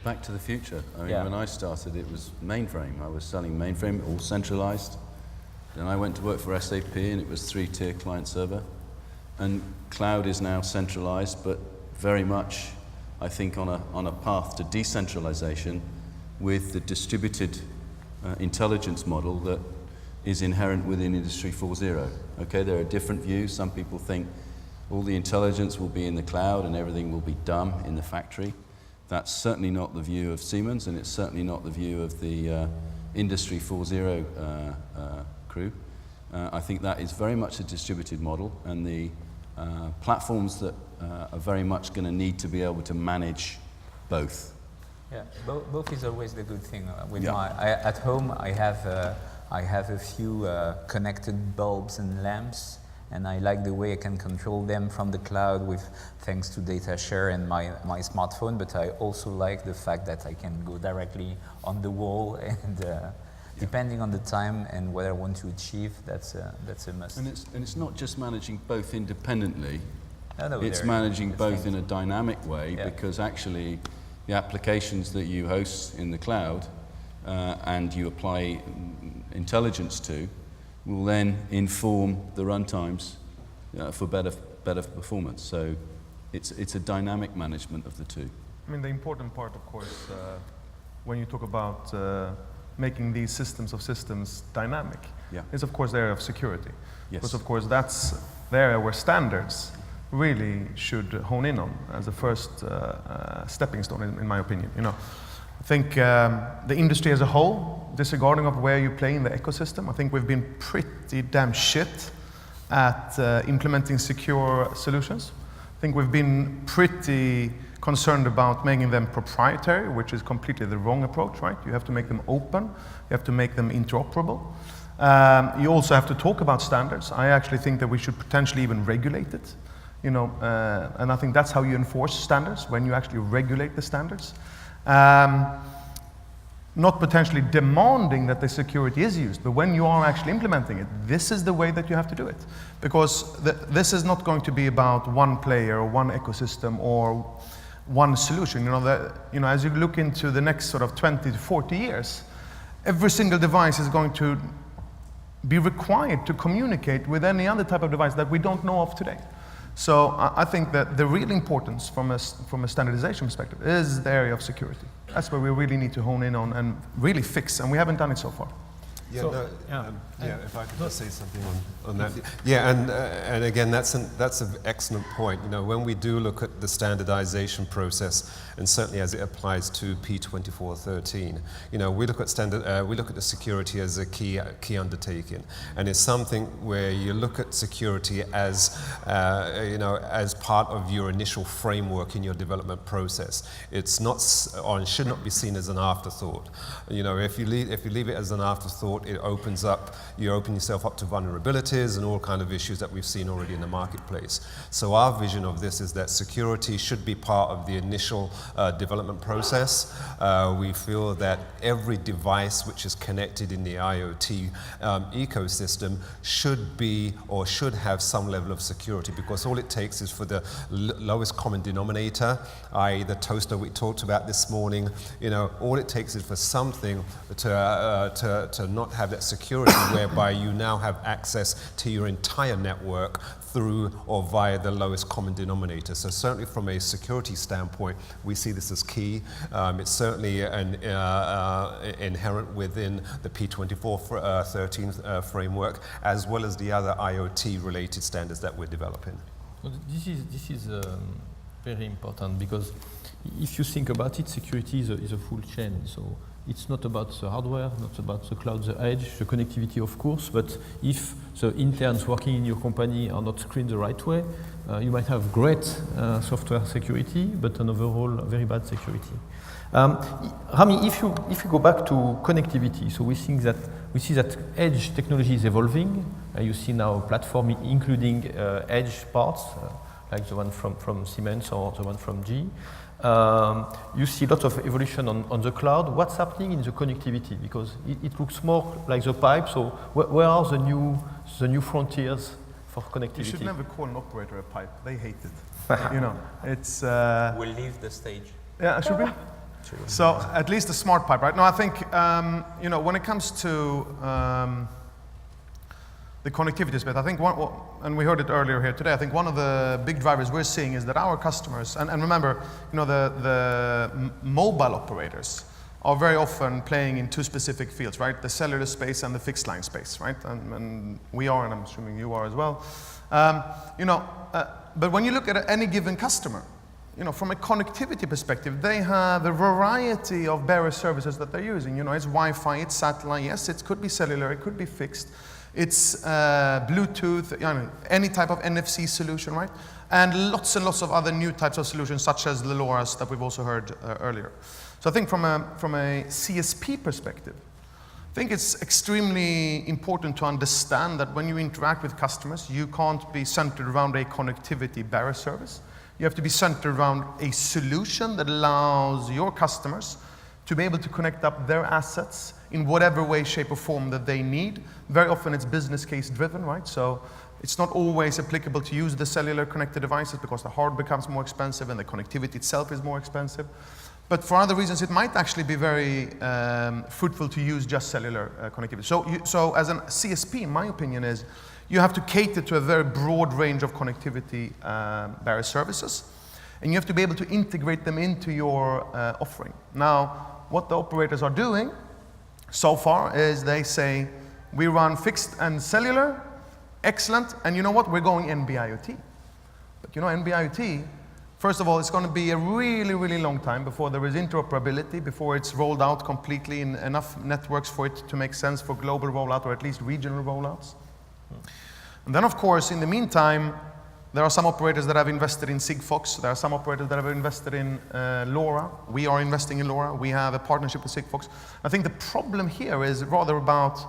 Back to the future. I mean, when I started, it was mainframe. I was selling mainframe, all centralized. Then I went to work for SAP, and it was 3-tier client server. And cloud is now centralized, but very much, I think, on a path to decentralization with the distributed intelligence model that is inherent within Industry 4.0. Okay, there are different views. Some people think all the intelligence will be in the cloud and everything will be done in the factory. That's certainly not the view of Siemens, and it's certainly not the view of the Industry 4.0 crew. I think that is very much a distributed model, and the platforms that are very much going to need to be able to manage both. Yeah, both is always the good thing. With at home, I have a few connected bulbs and lamps, and I like the way I can control them from the cloud with thanks to data share and my smartphone. But I also like the fact that I can go directly on the wall, and depending on the time and what I want to achieve, that's a must. And it's not just managing both independently. No, it's managing both in a dynamic way, because actually the applications that you host in the cloud and you apply intelligence to will then inform the runtimes for better performance. So it's a dynamic management of the two. I mean, the important part, of course, when you talk about making these systems of systems dynamic, is of course the area of security. Yes. Because of course that's the area where standards really should hone in on as a first stepping stone, in my opinion. You know, I think the industry as a whole, disregarding of where you play in the ecosystem, I think we've been pretty damn shit at implementing secure solutions. I think we've been pretty concerned about making them proprietary, which is completely the wrong approach, right? You have to make them open, you have to make them interoperable. You also have to talk about standards. I actually think that we should potentially even regulate it. You know, and I think that's how you enforce standards, when you actually regulate the standards. Not potentially demanding that the security is used, but when you are actually implementing it, this is the way that you have to do it. Because this is not going to be about one player or one ecosystem or one solution. You know, as you look into the next sort of 20 to 40 years, every single device is going to be required to communicate with any other type of device that we don't know of today. So I think that the real importance from a standardization perspective is the area of security. That's where we really need to hone in on and really fix, and we haven't done it so far. Yeah, so, if I could just say something on that. Yeah, and again, that's an excellent point. You know, when we do look at the standardization process, and certainly as it applies to P2413, you know, we look at the security as a key undertaking, and it's something where you look at security as you know, as part of your initial framework in your development process. It's not, or it should not be seen as an afterthought. You know, if you leave it as an afterthought, you open yourself up to vulnerabilities and all kind of issues that we've seen already in the marketplace. So our vision of this is that security should be part of the initial development process. We feel that every device which is connected in the IoT ecosystem should be or should have some level of security, because all it takes is for the lowest common denominator, i.e. the toaster we talked about this morning. You know, all it takes is for something to not have that security whereby you now have access to your entire network through or via the lowest common denominator. So certainly from a security standpoint, we see this as key. It's certainly inherent within the P2413 framework, as well as the other IoT related standards that we're developing. Well, this is very important, because if you think about it, security is a full chain. So it's not about the hardware, not about the cloud, the edge, the connectivity, of course, but if the interns working in your company are not screened the right way, you might have great software security, but an overall very bad security. Rami, if you go back to connectivity, so we see that edge technology is evolving. You see now a platform including edge parts, like the one from Siemens or the one from GE. You see a lot of evolution on the cloud. What's happening in the connectivity? Because it looks more like the pipe. So where are the new frontiers for connectivity? You should never call an operator a pipe. They hate it. You know, it's. We'll leave the stage. Yeah, should we? So at least a smart pipe, right? No, I think, you know, when it comes to the connectivity space, I think and we heard it earlier here today, I think one of the big drivers we're seeing is that our customers, and remember, you know, the mobile operators are very often playing in two specific fields, right? The cellular space and the fixed line space, right? And we are, and I'm assuming you are as well. You know, but when you look at any given customer, you know, from a connectivity perspective, they have a variety of various services that they're using. You know, it's Wi-Fi, it's satellite, yes, it could be cellular, it could be fixed. It's Bluetooth, you know, any type of NFC solution, right? And lots of other new types of solutions, such as the LoRa's that we've also heard earlier. So I think from a CSP perspective, I think it's extremely important to understand that when you interact with customers, you can't be centered around a connectivity barrier service. You have to be centered around a solution that allows your customers to be able to connect up their assets in whatever way, shape, or form that they need. Very often it's business case driven, right? So it's not always applicable to use the cellular connected devices because the hardware becomes more expensive and the connectivity itself is more expensive. But for other reasons, it might actually be very fruitful to use just cellular connectivity. So as a CSP, my opinion is, you have to cater to a very broad range of connectivity barrier services, and you have to be able to integrate them into your offering. Now, what the operators are doing so far is they say, we run fixed and cellular, excellent, and you know what, we're going NB-IoT. But you know, NB-IoT, first of all, it's going to be a really, really long time before there is interoperability, before it's rolled out completely in enough networks for it to make sense for global rollout or at least regional rollouts. And then, of course, in the meantime, there are some operators that have invested in Sigfox. There are some operators that have invested in LoRa. We are investing in LoRa. We have a partnership with Sigfox. I think the problem here is rather about,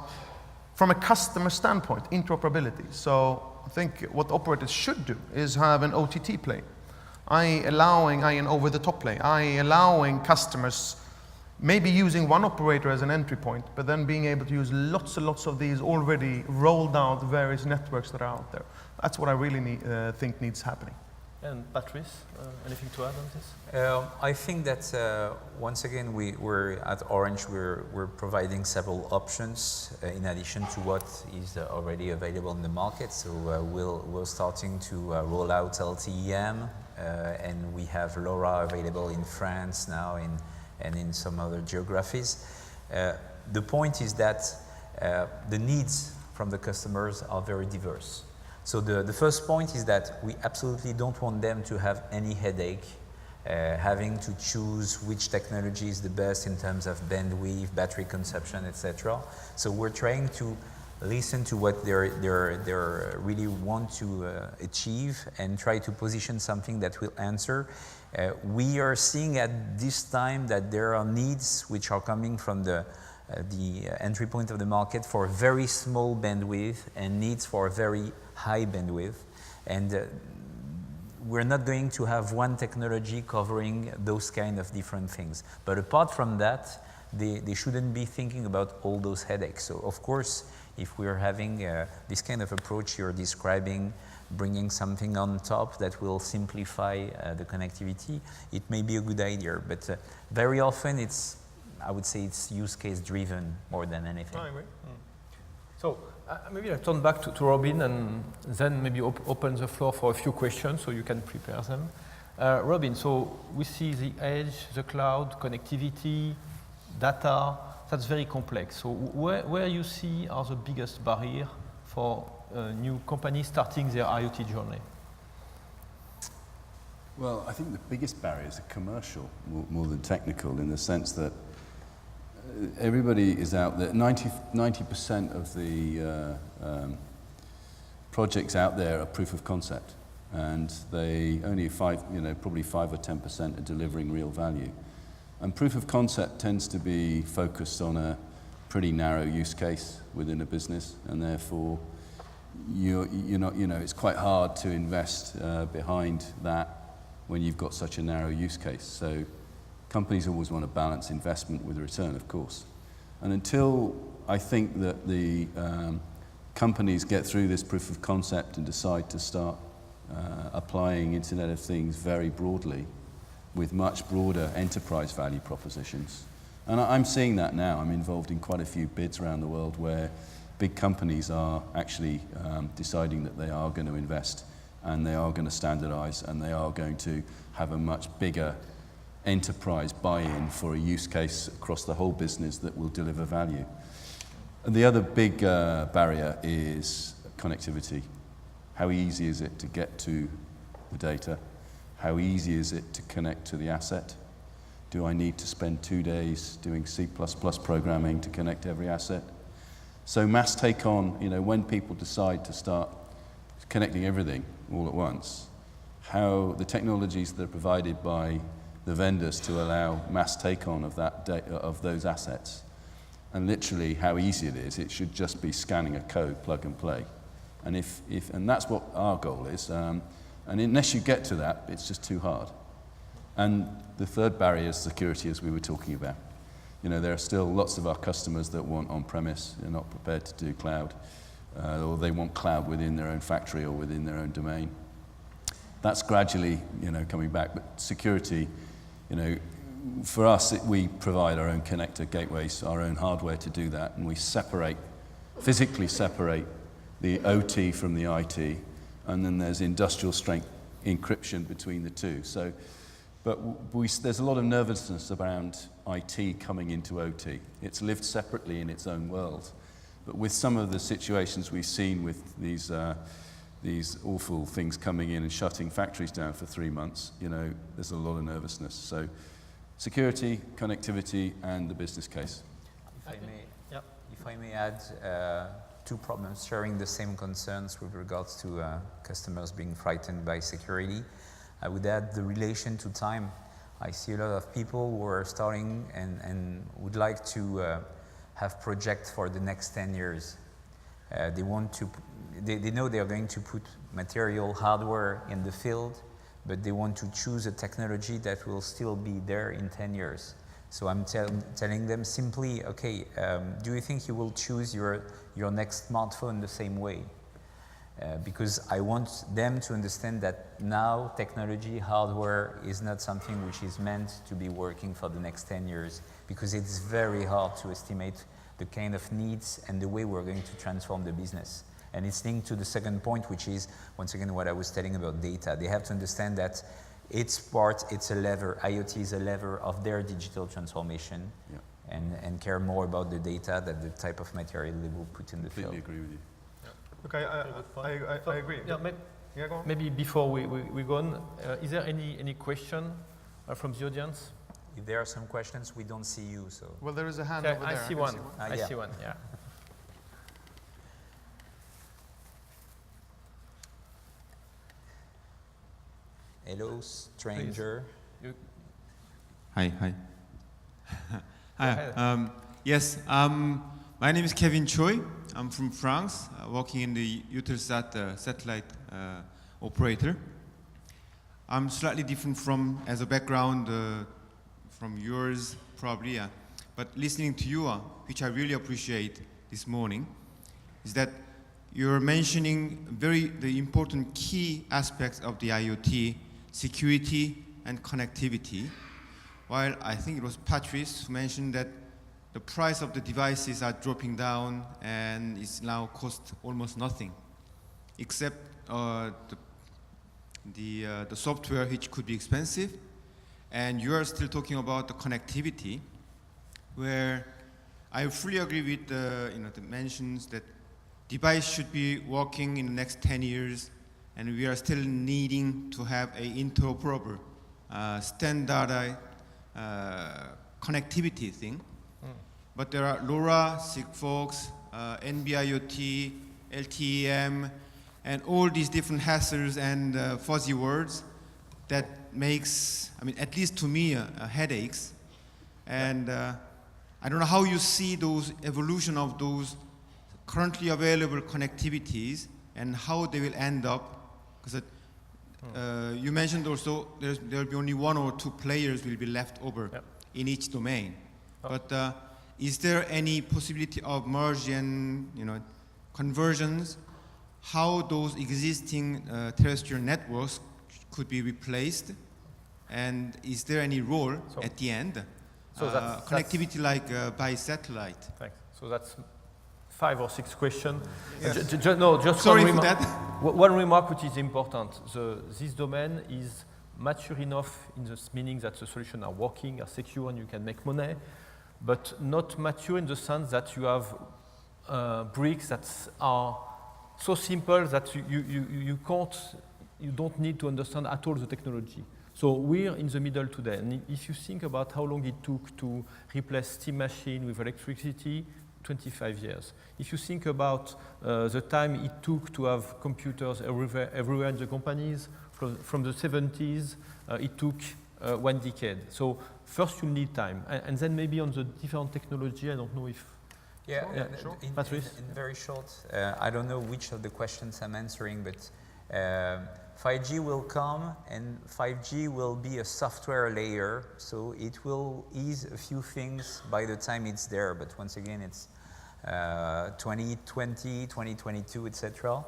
from a customer standpoint, interoperability. So I think what operators should do is have an OTT play, i.e. an over-the-top play, i.e. allowing customers maybe using one operator as an entry point, but then being able to use lots and lots of these already rolled out various networks that are out there. That's what I really think needs happening. And Patrice, anything to add on this? I think that once again, we're at Orange, we're providing several options in addition to what is already available in the market. So we're starting to roll out LTE-M, and we have LoRa available in France now and in some other geographies. The point is that the needs from the customers are very diverse. So the first point is that we absolutely don't want them to have any headache having to choose which technology is the best in terms of bandwidth, battery consumption, etc. So we're trying to listen to what they really want to achieve and try to position something that will answer. We are seeing at this time that there are needs which are coming from the entry point of the market for very small bandwidth and needs for very high bandwidth. And we're not going to have one technology covering those kind of different things. But apart from that, they shouldn't be thinking about all those headaches. So of course, if we're having this kind of approach you're describing, bringing something on top that will simplify the connectivity, it may be a good idea. But very often I would say it's use case driven more than anything. I agree. So maybe I'll turn back to Robin and then maybe open the floor for a few questions so you can prepare them. Robin, so we see the edge, the cloud, connectivity, data, that's very complex. So where you see are the biggest barrier for new companies starting their IoT journey? Well, I think the biggest barriers are commercial more than technical, in the sense that everybody is out there. 90% of the projects out there are proof of concept, and they only probably 5 or 10% are delivering real value. And proof of concept tends to be focused on a pretty narrow use case within a business, and therefore you're not, it's quite hard to invest behind that when you've got such a narrow use case. So companies always want to balance investment with return, of course. And until I think that the companies get through this proof of concept and decide to start applying Internet of Things very broadly, with much broader enterprise value propositions. And I'm seeing that now. I'm involved in quite a few bids around the world where big companies are actually deciding that they are going to invest and they are going to standardize and they are going to have a much bigger enterprise buy-in for a use case across the whole business that will deliver value. And the other big barrier is connectivity. How easy is it to get to the data? How easy is it to connect to the asset? Do I need to spend 2 days doing C++ programming to connect every asset? So mass take on, you know, when people decide to start connecting everything all at once, how the technologies that are provided by the vendors to allow mass take on of that of those assets, and literally how easy it is. It should just be scanning a code, plug and play. And and that's what our goal is. And unless you get to that, it's just too hard. And the third barrier is security, as we were talking about. You know, there are still lots of our customers that want on-premise. They're not prepared to do cloud, or they want cloud within their own factory or within their own domain. That's gradually, you know, coming back. But security, you know, for us, we provide our own connector gateways, our own hardware to do that, and we physically separate the OT from the IT, and then there's industrial strength encryption between the two. So, but there's a lot of nervousness around IT coming into OT. It's lived separately in its own world. But with some of the situations we've seen with these awful things coming in and shutting factories down for 3 months, you know, there's a lot of nervousness. So security, connectivity, and the business case. If I may add two problems sharing the same concerns with regards to customers being frightened by security. I would add the relation to time. I see a lot of people who are starting and would like to have projects for the next 10 years. They know they are going to put material hardware in the field, but they want to choose a technology that will still be there in 10 years. So I'm telling them simply, okay, do you think you will choose your next smartphone the same way? Because I want them to understand that now technology, hardware is not something which is meant to be working for the next 10 years, because it's very hard to estimate the kind of needs and the way we're going to transform the business. And it's linked to the second point, which is, once again, what I was telling about data. They have to understand that it's a lever, IoT is a lever of their digital transformation, yeah, and care more about the data than the type of material they will put in the field. I completely agree with you. Okay, I agree. Yeah, go on. Maybe before we go on, is there any question from the audience? If there are some questions, we don't see you, so. Well, there is a hand over there. I see one. I see one, yeah. Hello, stranger. Hi. Hi. Yes, my name is Kevin Choi. I'm from France, working in the Eutelsat satellite operator. I'm slightly different as a background from yours, probably. But listening to you, which I really appreciate this morning, is that you're mentioning the important key aspects of the IoT, security and connectivity, while I think it was Patrice who mentioned that the price of the devices are dropping down and it's now cost almost nothing, except the software, which could be expensive. And you are still talking about the connectivity, where I fully agree with the mentions that device should be working in the next 10 years, and we are still needing to have a interoperable, standardized connectivity thing. But there are LoRa, Sigfox, NB-IoT, LTE-M, and all these different hassles and fuzzy words that makes, at least to me, headaches. And I don't know how you see those evolution of those currently available connectivities and how they will end up. Because you mentioned also there will be only 1 or 2 players will be left over in each domain. But is there any possibility of merge and conversions? How those existing terrestrial networks could be replaced, And is there any role at the end? So that's connectivity like by satellite. Thanks. So that's 5 or 6 questions. Yes. Just Sorry one for that. One remark which is important. This domain is mature enough in the meaning that the solutions are working, are secure, and you can make money, but not mature in the sense that you have bricks that are so simple that you don't need to understand at all the technology. So we're in the middle today, and if you think about how long it took to replace steam machine with electricity, 25 years. If you think about the time it took to have computers everywhere in the companies, from the 70s, it took 1 decade. So first you need time, and then maybe on the different technology, I don't know if... Yeah, sure. Patrice? In very short, I don't know which of the questions I'm answering, but 5G will come, and 5G will be a software layer, so it will ease a few things by the time it's there, but once again, it's 2020, 2022, etc.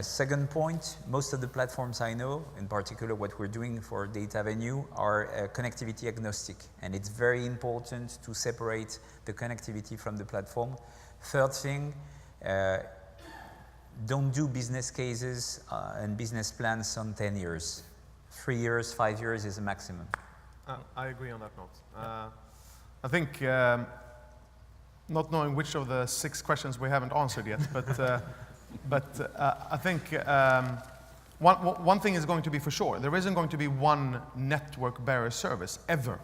Second point, most of the platforms I know, in particular what we're doing for Data Avenue, are connectivity agnostic, and it's very important to separate the connectivity from the platform. Third thing, don't do business cases and business plans on 10 years. 3 years, 5 years is a maximum. I agree on that note. I think, not knowing which of the 6 questions we haven't answered yet, but I think one thing is going to be for sure. There isn't going to be one network bearer service ever,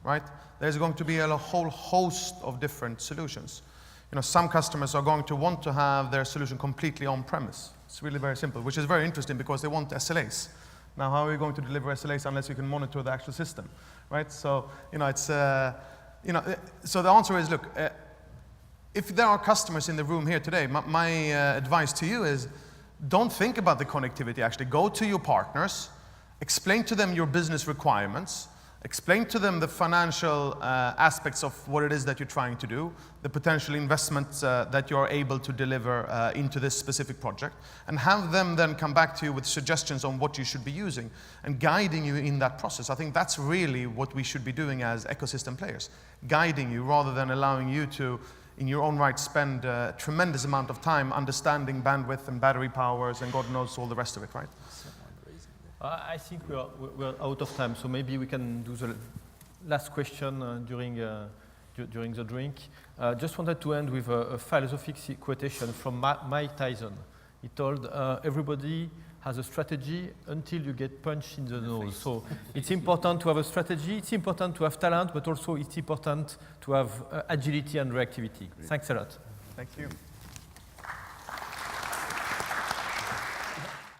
right? There's going to be a whole host of different solutions. You know, some customers are going to want to have their solution completely on-premise. It's really very simple, which is very interesting because they want SLAs. Now, how are you going to deliver SLAs unless you can monitor the actual system, right? So, you know, it's, so the answer is, look, if there are customers in the room here today, my advice to you is don't think about the connectivity, actually. Go to your partners, explain to them your business requirements, explain to them the financial aspects of what it is that you're trying to do, the potential investments that you're able to deliver into this specific project, and have them then come back to you with suggestions on what you should be using and guiding you in that process. I think that's really what we should be doing as ecosystem players, guiding you rather than allowing you to, in your own right, spend a tremendous amount of time understanding bandwidth and battery powers and God knows all the rest of it, right? I think we're out of time, so maybe we can do the last question during the drink. Just wanted to end with a philosophic quotation from Mike Tyson. He told, everybody has a strategy until you get punched in the nose. So it's important to have a strategy, it's important to have talent, but also it's important to have agility and reactivity. Thanks a lot. Thank you.